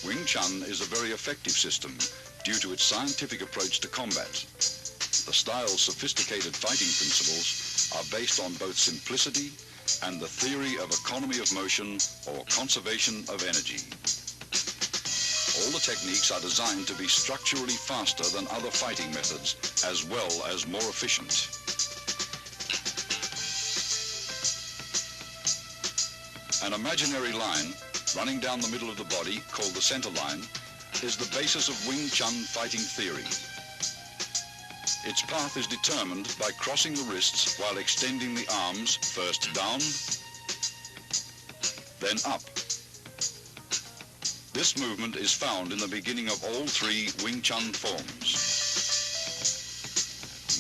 Wing Chun is a very effective system due to its scientific approach to combat. The style's sophisticated fighting principles are based on both simplicity and the theory of economy of motion or conservation of energy. All the techniques are designed to be structurally faster than other fighting methods, as well as more efficient. An imaginary line running down the middle of the body, called the center line, is the basis of Wing Chun fighting theory. Its path is determined by crossing the wrists while extending the arms first down, then up. This movement is found in the beginning of all three Wing Chun forms.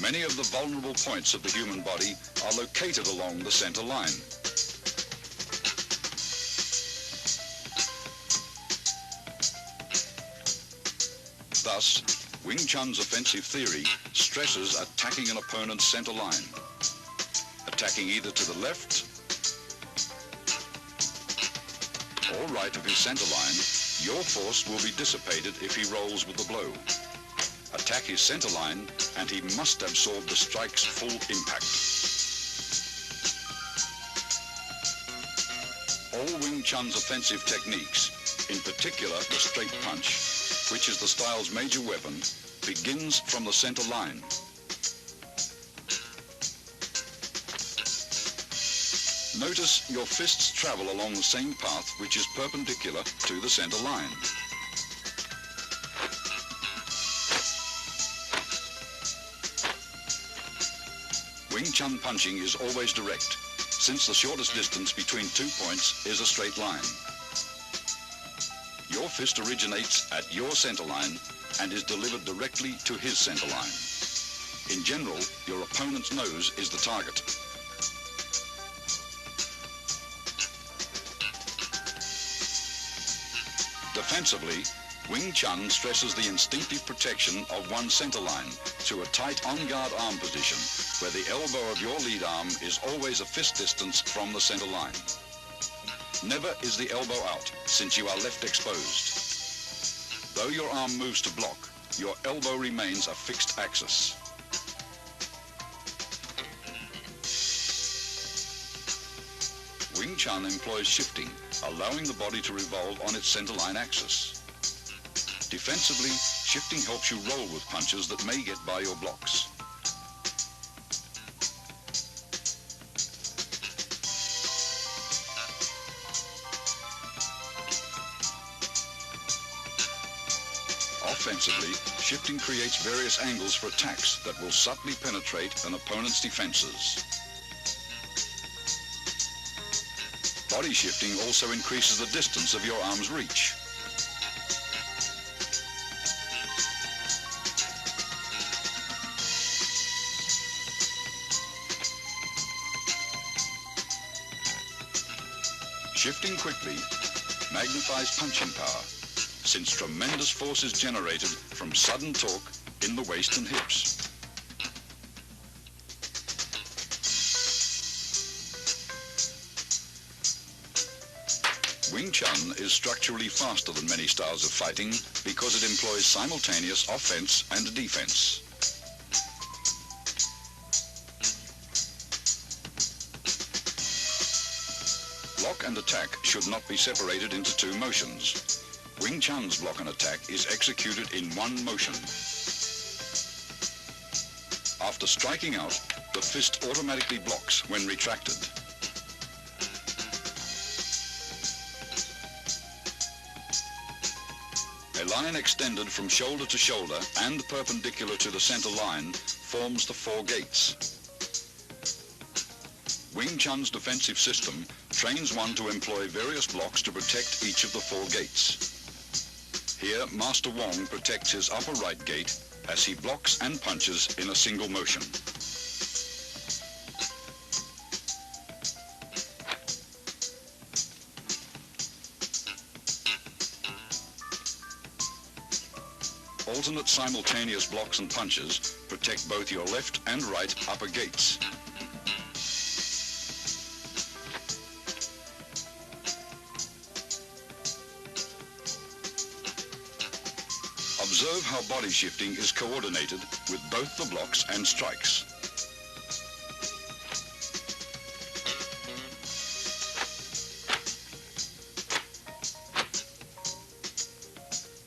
Many of the vulnerable points of the human body are located along the center line. Thus, Wing Chun's offensive theory stresses attacking an opponent's center line. Attacking either to the left or right of his center line, your force will be dissipated if he rolls with the blow. Attack his center line, and he must absorb the strike's full impact. All Wing Chun's offensive techniques, in particular the straight punch, which is the style's major weapon, begins from the center line. Notice your fists travel along the same path which is perpendicular to the center line. Wing Chun punching is always direct, since the shortest distance between 2 points is a straight line. Your fist originates at your center line and is delivered directly to his center line. In general, your opponent's nose is the target. Defensively, Wing Chun stresses the instinctive protection of one's center line through a tight on-guard arm position where the elbow of your lead arm is always a fist distance from the center line. Never is the elbow out, since you are left exposed. Though your arm moves to block, your elbow remains a fixed axis. Wing Chun employs shifting, allowing the body to revolve on its center line axis. Defensively, shifting helps you roll with punches that may get by your blocks. Offensively, shifting creates various angles for attacks that will subtly penetrate an opponent's defenses. Body shifting also increases the distance of your arm's reach. Shifting quickly magnifies punching power, since tremendous force is generated from sudden torque in the waist and hips. Wing Chun is structurally faster than many styles of fighting because it employs simultaneous offense and defense. Block and attack should not be separated into two motions. Wing Chun's block and attack is executed in one motion. After striking out, the fist automatically blocks when retracted. A line extended from shoulder to shoulder and perpendicular to the center line forms the four gates. Wing Chun's defensive system trains one to employ various blocks to protect each of the four gates. Here, Master Wong protects his upper right gate as he blocks and punches in a single motion. Alternate simultaneous blocks and punches protect both your left and right upper gates. Observe how body shifting is coordinated with both the blocks and strikes.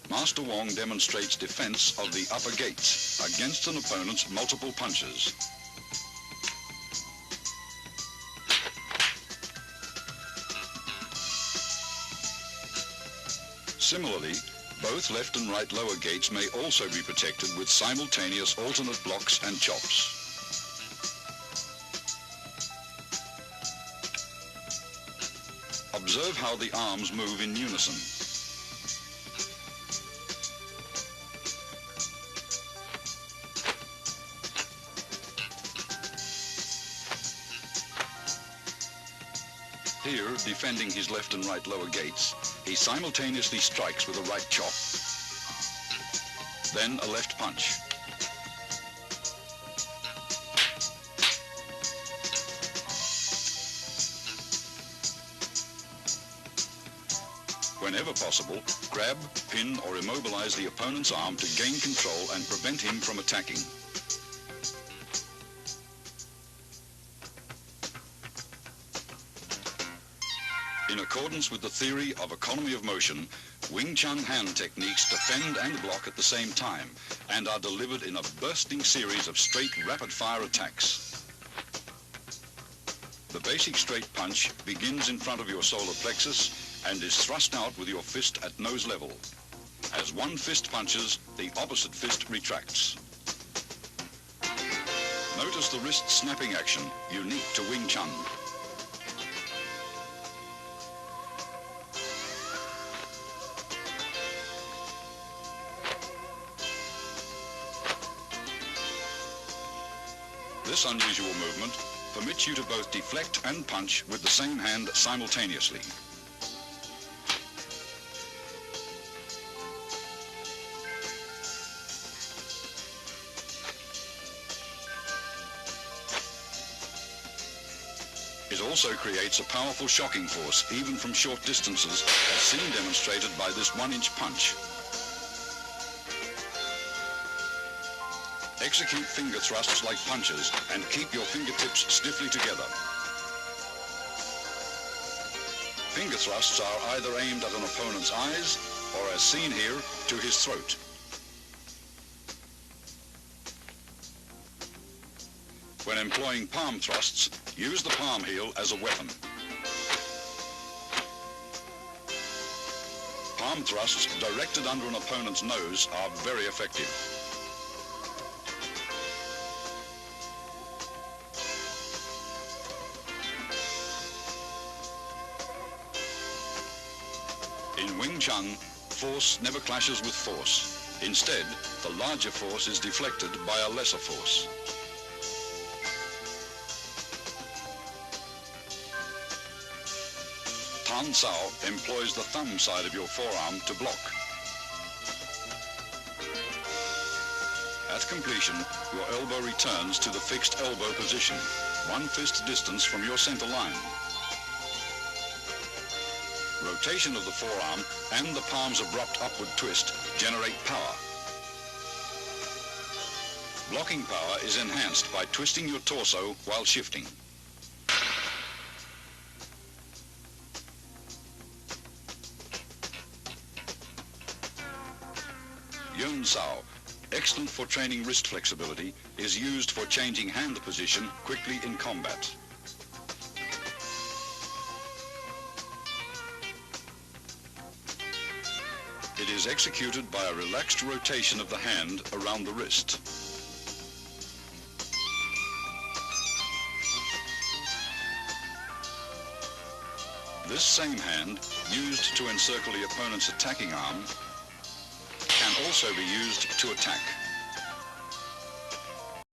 Master Wong demonstrates defense of the upper gates against an opponent's multiple punches. Similarly, both left and right lower gates may also be protected with simultaneous alternate blocks and chops. Observe how the arms move in unison. Here, defending his left and right lower gates, he simultaneously strikes with a right chop, then a left punch. Whenever possible, grab, pin or immobilize the opponent's arm to gain control and prevent him from attacking. In accordance with the theory of economy of motion, Wing Chun hand techniques defend and block at the same time and are delivered in a bursting series of straight rapid-fire attacks. The basic straight punch begins in front of your solar plexus and is thrust out with your fist at nose level. As one fist punches, the opposite fist retracts. Notice the wrist snapping action, unique to Wing Chun. This unusual movement permits you to both deflect and punch with the same hand simultaneously. It also creates a powerful shocking force, even from short distances, as seen demonstrated by this 1-inch punch. Execute finger thrusts like punches and keep your fingertips stiffly together. Finger thrusts are either aimed at an opponent's eyes or, as seen here, to his throat. When employing palm thrusts, use the palm heel as a weapon. Palm thrusts directed under an opponent's nose are very effective. In Wing Chun, force never clashes with force. Instead, the larger force is deflected by a lesser force. Tan Sao employs the thumb side of your forearm to block. At completion, your elbow returns to the fixed elbow position, 1 fist distance from your center line. Rotation of the forearm and the palm's abrupt upward twist generate power. Blocking power is enhanced by twisting your torso while shifting. Yun Sao, excellent for training wrist flexibility, is used for changing hand position quickly in combat. It is executed by a relaxed rotation of the hand around the wrist. This same hand, used to encircle the opponent's attacking arm, can also be used to attack.